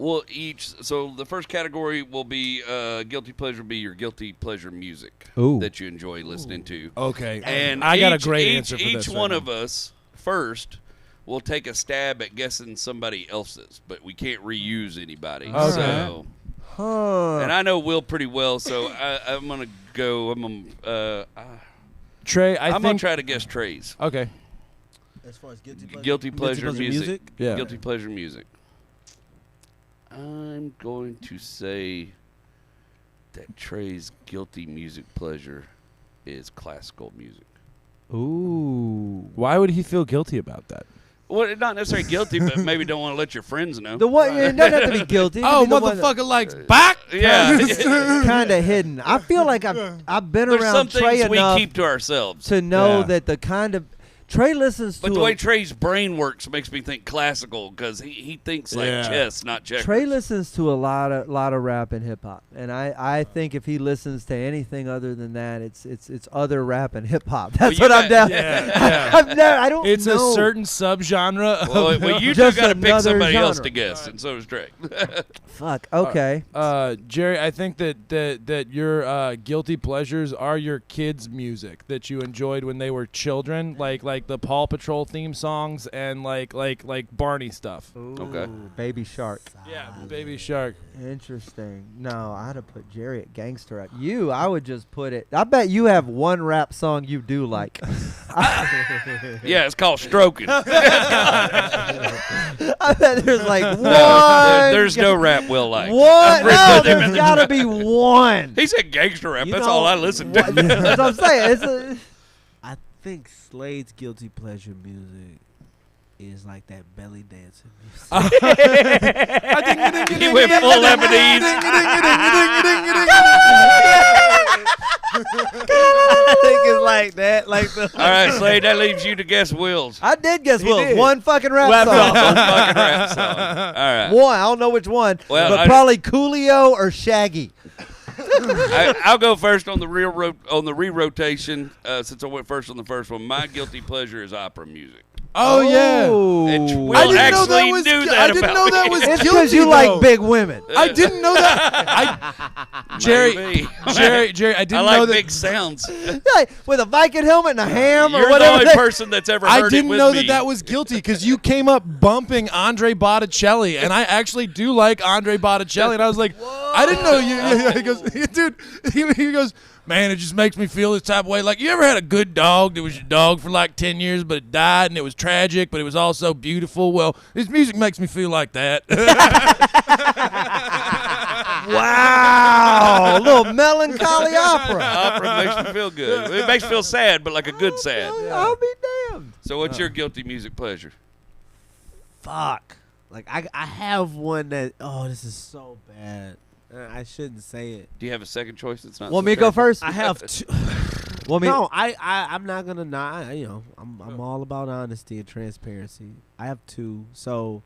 so the first category will be guilty pleasure will be your guilty pleasure music that you enjoy listening to. Okay. And I got a great answer for each this. one of us first will take a stab at guessing somebody else's, but we can't reuse anybody. Okay. So, and I know Will pretty well, so I'm gonna go. Trey, I'm gonna try to guess Trey's. Okay. As far as Guilty pleasure music. Yeah. Guilty pleasure music. I'm going to say that Trey's guilty music pleasure is classical music. Ooh. Why would he feel guilty about that? Well, not necessarily guilty, but maybe don't want to let your friends know. The one it doesn't have to be guilty. Oh, motherfucker likes back. Yeah. Kind of hidden. I feel like I've been There's around some Trey things we enough keep to ourselves. to know Yeah. that the kind of Trey listens But to the way Trey's brain works makes me think classical because he thinks like Yeah. chess, not checkers. Trey listens to a lot of rap and hip hop, and I think if he listens to anything other than that, it's other rap and hip hop. That's Well, what you I'm down. Yeah. I don't. It's know. a certain subgenre. Well, you two Just got to pick another somebody else genre. to guess, and so does Trey. Fuck. Okay. Jerry, I think that your guilty pleasures are your kids' music that you enjoyed when they were children, like the Paw Patrol theme songs and like Barney stuff. Okay. Ooh, Baby Shark. Yeah, Baby Shark. Interesting. No, I'd have put Jerry at gangster rap. I would just put it. I bet you have one rap song you do like. Yeah, it's called stroking. I bet there's like one. There's no rap Will like. One. No, there's gotta be one. He said gangster rap. You That's know, all I listen to. That's what I'm saying. I think Slade's guilty pleasure music is like that belly dancing music. He went full Lebanese. I think it's like that. Like the All right, Slade, that leaves you to guess Will's. I did guess Will. did. One fucking rap Rap song. song. One fucking rap song. All right. One. I don't know which one. Well, but I- probably Coolio or Shaggy. I'll go first on the re-rotation since I went first on the first one. My guilty pleasure is opera music. Oh yeah. And Will I didn't know actually that was. knew that I didn't about know that me. was It's guilty. because you though. like big women. I didn't know that. Jerry, Maybe. Jerry, I I didn't like know that. big sounds. Like, with a Viking helmet and a ham You're or whatever. the only person that's ever heard I didn't it with know me. that was guilty because you came up bumping Andre Botticelli, and I actually do like Andre Botticelli, and I was like, I didn't know you. He goes, dude, he goes, man, it just makes me feel this type of way. Like, you ever had a good dog that was your dog for like 10 years, but it died, and it was tragic, but it was also beautiful? Well, his music makes me feel like that. Wow. A little melancholy opera. Opera makes me feel good. It makes me feel sad, but like a good sad. I'll be damned. So what's your guilty music pleasure? Fuck. Like I have one that. Oh, this is so bad. I shouldn't say it. Do you have a second choice that's not Want so me to go terrible? first? I have two. Want me? No, I'm not gonna not. You know, I'm all about honesty and transparency. I have two. So,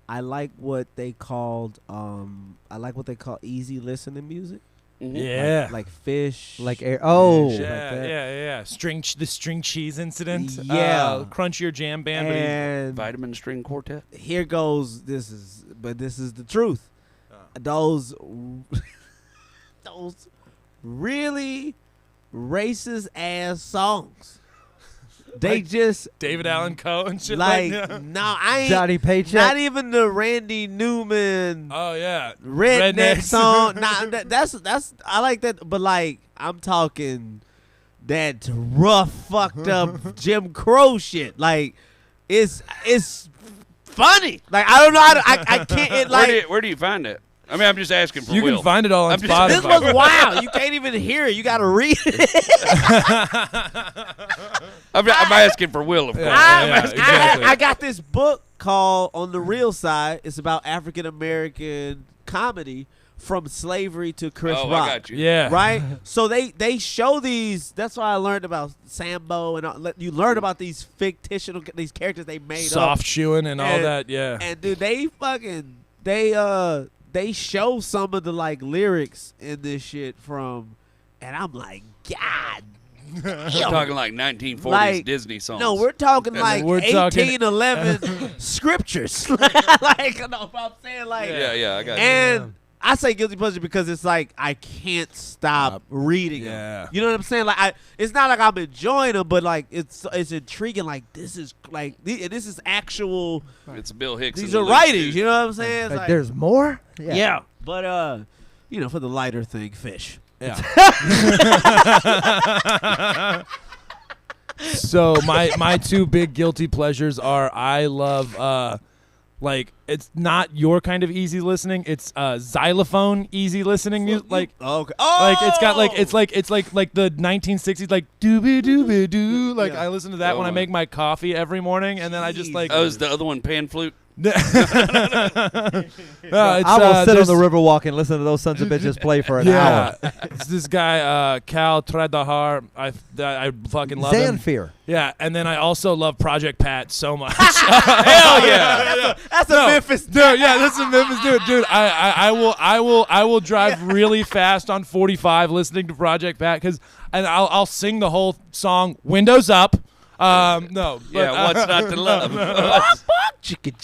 I like what they called. I like what they call easy listening music. Mhm. Yeah. Like Fish. Like air. Oh. shit like Yeah, that. yeah. The string cheese incident. Yeah. Crunchier jam band. But And Vitamin String Quartet. here goes. This is the truth. Those really racist ass songs. They Like just David Allen Coe and shit like that. no, I ain't. Johnny Paycheck. Not even the Randy Newman Oh yeah. redneck Rednecks. song. Nah, that's I like that, but like I'm talking that rough, fucked up Jim Crow shit. Like it's funny. Like I don't know how to. I can't. It, like Where do you find it? I mean, I'm just asking for You Will. can find it all on I'm just- Spotify. this was wild. You can't even hear it. You got to read it. I'm asking for Will, of course. Yeah, exactly. I got this book called On the Real Side. It's about African American comedy from slavery to Chris Oh, Rock. I got you. Yeah. Right? So they show these. That's why I learned about Sambo and all, you learn about these fictional these characters they made up. Soft shoeing and all And- that. Yeah. And dude, they show some of the like lyrics in this shit from, and I'm like, God. We're damn. talking like 1940s Like, Disney songs. No, we're talking like We're talking- 1811 scriptures. Like, no, I'm saying like, Yeah, I got you. and I say guilty pleasure because it's like I can't stop reading yeah. them. You know what I'm saying? Like it's not like I'm enjoying them, but like it's intriguing. Like this is like this is actual. It's Bill Hicks. These and are the writings. Loose You know what I'm saying? It's Like, like, there's more. yeah. But you know, for the lighter thing, Fish. Yeah. So my two big guilty pleasures are I love like it's not your kind of easy listening. It's xylophone easy listening music. Like Okay. like it's got like it's like the 1960s like doobie doobie doo. Like Yeah. I listen to that when I make my coffee every morning, and then I just like Oh, is the other one pan flute? I will sit on the Riverwalk and listen to those sons of bitches play for an hour. It's this guy Cal Tredahar. I fucking love him. Zanfir. Yeah, and then I also love Project Pat so much. Hell yeah! That's a No, Memphis. dude. Yeah, that's a Memphis dude. I will drive really fast on 45 listening to Project Pat and I'll sing the whole song Windows Up. No, but, Yeah, what's not to love? Chicken.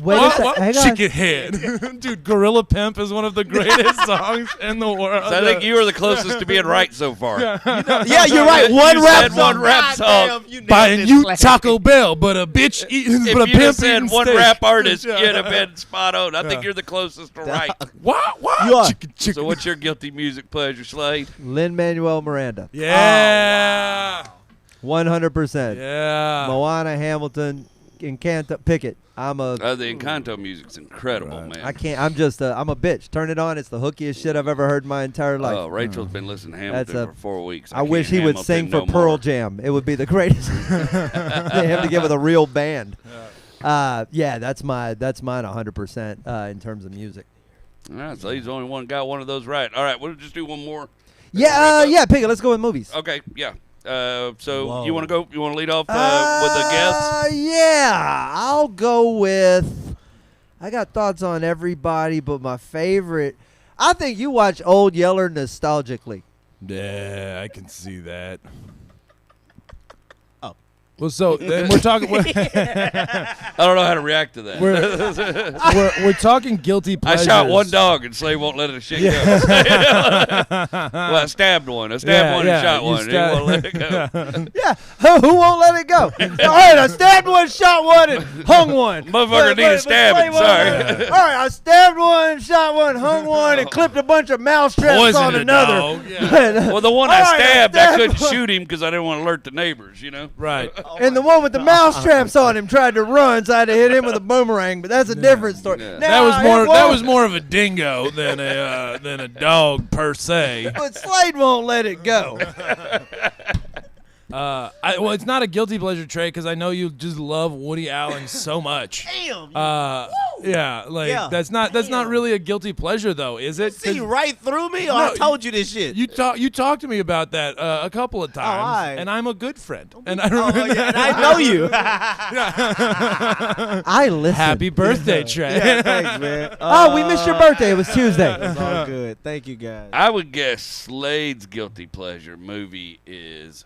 Wait a sec. Hang on. Chicken Head. Dude, Gorilla Pimp is one of the greatest songs in the world. So I think you are the closest to being right so far. Yeah, you're right. You One rap said song. one rap God song. damn, you nailed Buying this you classic. Taco Bell, but a bitch eating, If but a you pimp just said eating one steak. rap artist, Yeah. you'd have been spot on. I think Yeah. you're the closest to right. What? You are. Chicken. So what's your guilty music pleasure, Slade? Lin-Manuel Miranda. Yeah. 100%. Yeah. Moana, Hamilton, Encanto. Pick it. I'm a. The Encanto music's incredible, man. I can't. I'm a bitch. Turn it on. It's the hookiest shit I've ever heard in my entire life. Oh, Rachel's been listening to That's Hamilton a- for 4 weeks. I wish he would sing for Pearl Jam. It would be the greatest. Him to get with a real band. Yeah, that's mine 100% in terms of music. All right, so he's the only one got one of those right. All right, we'll just do one more. Yeah, pick it. Let's go with movies. Okay, yeah. So Whoa. you want to go? You want to lead off with a guess? Yeah, I'll go with. I got thoughts on everybody, but my favorite. I think you watch Old Yeller nostalgically. Yeah, I can see that. Well, so then we're talking. I don't know how to react to that. We're talking guilty I pleasures. shot one dog and Slade won't let it shit go. Well, I stabbed one. I stabbed one and shot one. And he won't let it go. Yeah, who won't let it go? All right, I stabbed one, shot one, and hung one. Motherfucker needed stabbing. Sorry. All right, I stabbed one, shot one, hung one, and clipped a bunch of mouse traps Poisoned on a another. dog, yeah. Well, the one All I right, stabbed, I couldn't one. shoot him because I didn't want to alert the neighbors, you know? Right. And the one with the mouse traps on him tried to run, so I had to hit him with a boomerang. But that's a different story. Yeah. Now, That was more of a dingo than a dog per se. But Slade won't let it go. Well, it's not a guilty pleasure, Trey, because I know you just love Woody Allen so much. Damn. Yeah, like Yeah. that's not really a guilty pleasure though, is it? 'Cause See right through me, or No, I told you this shit. you talked to me about that a couple of times, alright. and I'm a good friend, and I remember Oh, yeah, that. and I know you. I listen. Happy birthday, Trey. Yeah, thanks, man. Oh, we missed your birthday. It was Tuesday. It's all good. Thank you, guys. I would guess Slade's guilty pleasure movie is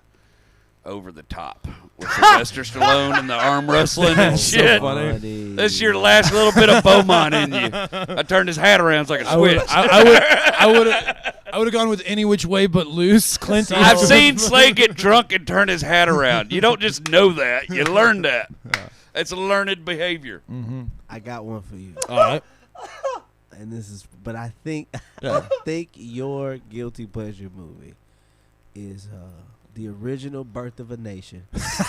Over the Top with Sylvester Stallone and the arm wrestling and So shit. funny. That's your last little bit of Beaumont in you. I turned his hat around. It's like a I would switch. I would have gone with Any Which Way But Loose. Clint Eastwood. I've seen Slade get drunk and turn his hat around. You don't just know that. You learn that. It's a learned behavior. I got one for you. All right. And this is, but I think Yeah. I think your guilty pleasure movie is the original Birth of a Nation,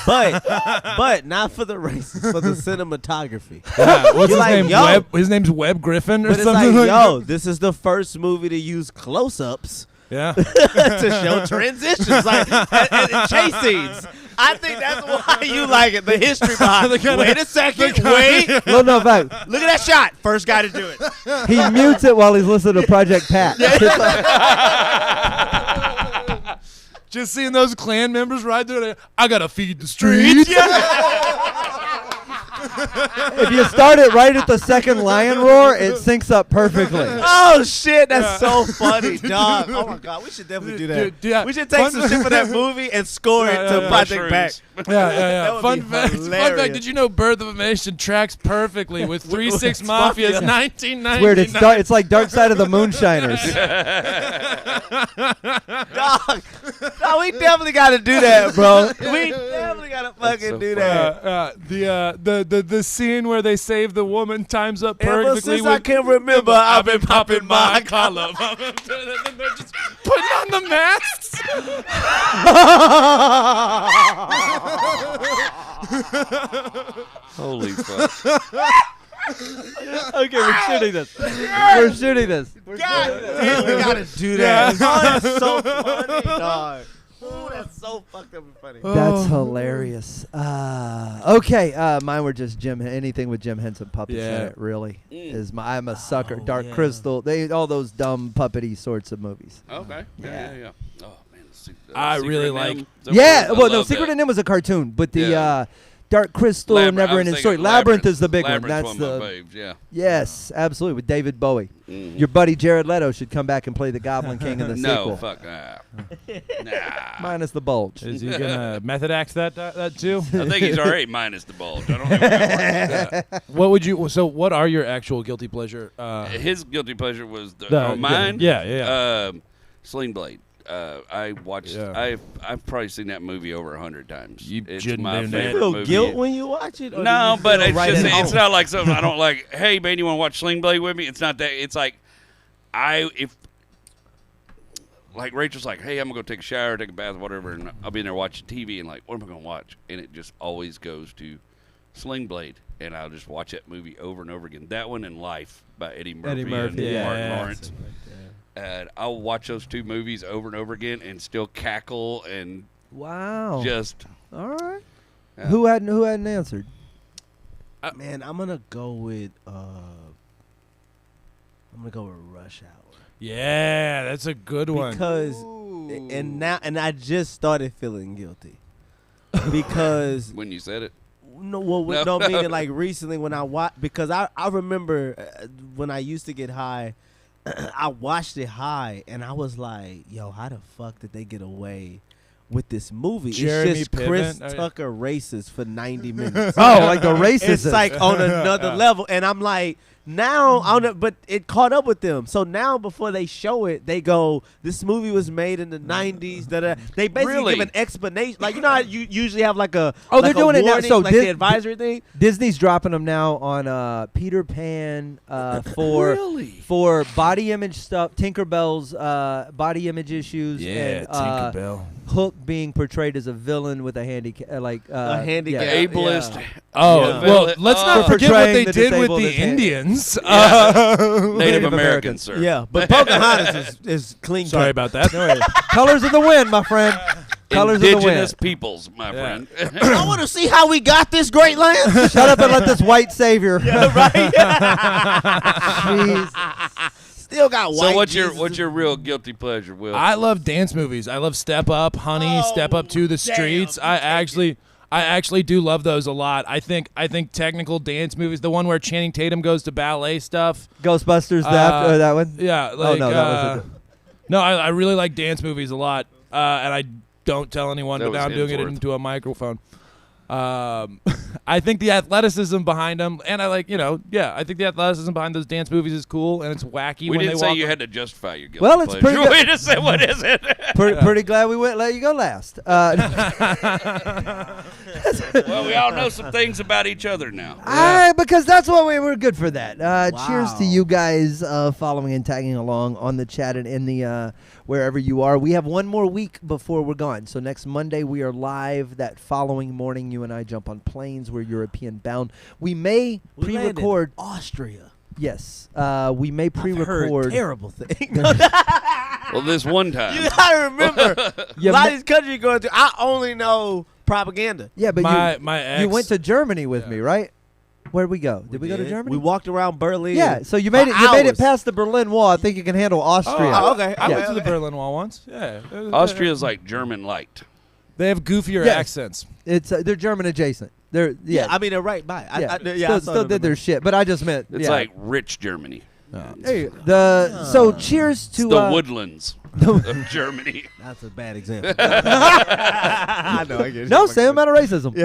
but not for the races, for the cinematography. Yeah, what's his You're name? like, yo. Webb. His name's Webb Griffin or But it's something like, like yo, this is the first movie to use close-ups that. Yeah. to show transitions, like and chase scenes. I think that's why you like it. The history behind it. Wait a second. Wait. No, no, fact. Look at that shot. First guy to do it. He mutes it while he's listening to Project Pat. Just seeing those Klan members ride through there. I gotta feed the streets. If you start it right at the second lion roar, it syncs up perfectly. Oh shit, that's so funny, dog. Oh my god, we should definitely do that. Dude, yeah. We should take some shit for that movie and score it to Project Back. Yeah. would Fun be fact. hilarious. Did you know Birth of a Nation tracks perfectly with 3-6 Mafia's Mafia. 1999? It's weird. It's like Dark Side of the Moonshiners. Dog, no, we definitely got to do that, bro. We definitely got to fucking so do funny. that. The scene where they save the woman times up Ever perfectly. since I can remember, I've been popping my collar. They're just putting on the masks. Holy fuck. Okay, we're shooting this. We're shooting this. God damn, we got to do that. Oh, that's so funny, dog. Oh, that's so fucked up and funny. That's hilarious. Okay, mine were just anything with Jim Henson puppets in Yeah. it. Really, is I'm a sucker. Oh, Dark yeah. Crystal, all those dumb puppety sorts of movies. Okay. Yeah. Yeah. Oh, man. I Secret really of like- Nim. Is that Yeah, what- I well, no, love Secret that. of Nim was a cartoon, but the Yeah. Dark Crystal, Labyrinth- I Never was Ending thinking Story. Labyrinth is the big one. Labyrinth's That's one of the my faves, yeah. yes, absolutely with David Bowie. Mhm. Your buddy Jared Leto should come back and play the Goblin King in the No, sequel, fuck that. Nah. minus the bulge. Is he gonna method act that too? I think he's already minus the bulge. I don't know. What would you? So, what are your actual guilty pleasure? His guilty pleasure was mine. Yeah. Sling Blade. I watched. Yeah. I've probably seen that movie over 100 times. You It's shouldn't my do that. Do you favorite feel movie. guilt when you watch it? Or No, do you but feel it's right just at it's home? not like something I don't like. Hey man, you want to watch Sling Blade with me? It's not that. It's like if like Rachel's like, hey, I'm gonna go take a shower, take a bath, whatever, and I'll be in there watching TV and like, what am I gonna watch? And it just always goes to Sling Blade, and I'll just watch that movie over and over again. That one and Life by Eddie Murphy, and yeah. Martin Lawrence. And I'll watch those two movies over and over again and still cackle and Wow. just. All right. Yeah. Who hadn't answered? Man, I'm gonna go with Rush Hour. Yeah, that's a good one. Because and I just started feeling guilty because When you said it. no, meaning like recently when I watched, because I remember when I used to get high, I watched it high and I was like, yo, how the fuck did they get away with this movie. Jeremy It's just Chris Piven? Tucker races for 90 minutes. Oh, like the racist. It's like on another level. And I'm like, now, but it caught up with them. So now before they show it, they go, this movie was made in the 90s. They basically Really? give an explanation. Like, you know how you usually have like a Oh, they're doing it now. warning, So like the advisory thing? Disney's dropping them now on Peter Pan for Really? for body image stuff, Tinkerbell's body image issues, and Tinkerbell. Hook being portrayed as a villain with a handicap, A handicap. yeah. Ableist. Yeah. Oh, Yeah. well, let's not For forget what portraying they the did with disabled the as hand- Indians. Native Americans, Americans. sir. Yeah, but Pocahontas is clean cut. Sorry about that. Colors of the wind, my friend. Colors of the Indigenous wind. peoples, my Yeah. friend. I want to see how we got this great land. Shut up and let this white savior. Right? Jeez. Still got white. So what's Jesus. your real guilty pleasure, Will? I love dance movies. I love Step Up, Honey, Step Up to the Streets. I actually do love those a lot. I think technical dance movies, the one where Channing Tatum goes to ballet stuff. Ghostbusters, that one. Yeah, like, no, that was no, I really like dance movies a lot, and I don't tell anyone, That but now was I'm doing it Hemsworth. into a microphone. I think the athleticism behind them, and I think the athleticism behind those dance movies is cool, and it's wacky we when didn't they say walk. you had to justify your guilty Well, it's pleasure. pretty good. We just said, what is it? Pretty glad we let you go last. Well, we all know some things about each other now. Because that's what we were good for that. Cheers to Wow. you guys following and tagging along on the chat and in the wherever you are. We have one more week before we're gone. So next Monday we are live. That following morning, you and I jump on planes. We're European bound. We may We landed pre-record. Austria. Yes, we may I've heard pre-record. terrible things. Well, this one time. You gotta remember, Yeah, a lot ma- of these countries you're going to, I only know propaganda. Yeah, but my ex, you went to Germany with me, right? Where'd we go? Did we go to Germany? We walked around Berlin. Yeah, so you made it. for You made it hours. past the Berlin Wall. I think you can handle Austria. Oh, okay. I went Yeah. to the Berlin Wall once. Yeah, Austria's like German light. They have goofier Yes. accents. It's they're German adjacent. They're Yeah, I mean, they're right by. still did their shit, but I just meant It's yeah. like rich Germany. Hey, so cheers to It's the woodlands of Germany. That's a bad example. I know. I get it. No, same amount of racism.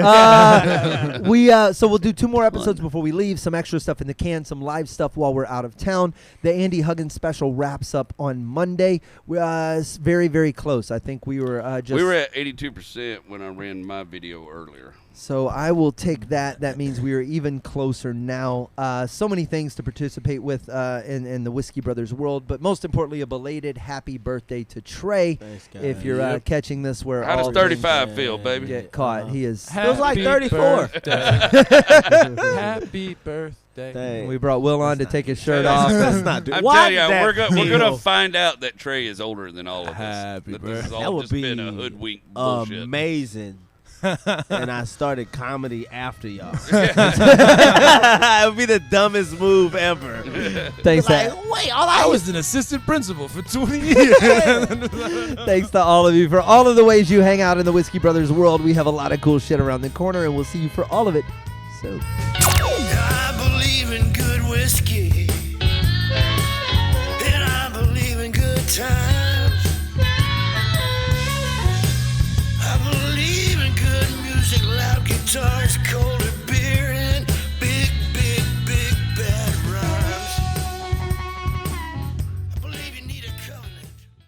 So we'll do 2 more episodes before we leave. Some extra stuff in the can, some live stuff while we're out of town. The Andy Huggins special wraps up on Monday. It's very, very close. I think we were just. We were at 82% when I ran my video earlier. So I will take that. That means we are even closer now. So many things to participate with in the Whiskey Brothers world, but most importantly, a belated happy birthday to Trey. Thanks, guys. If you're Yep. catching this, where How does all 35 things, feel, baby? get caught, he is. Feels like Happy 34. birthday. Happy birthday. Dang. We brought Will on to take his shirt That's off. Let's not do. I'm Why telling you, did that we're gonna feel find out that Trey is older than all of us. Happy That this has birthday. all That would just be been a hoodwink bullshit. amazing. And I started comedy after y'all. It would be the dumbest move ever. Thanks, Like, wait, all I I was an assistant principal for 20 years. thanks to all of you for all of the ways you hang out in the Whiskey Brothers world. We have a lot of cool shit around the corner, and we'll see you for all of it soon. I believe in good whiskey, and I believe in good times.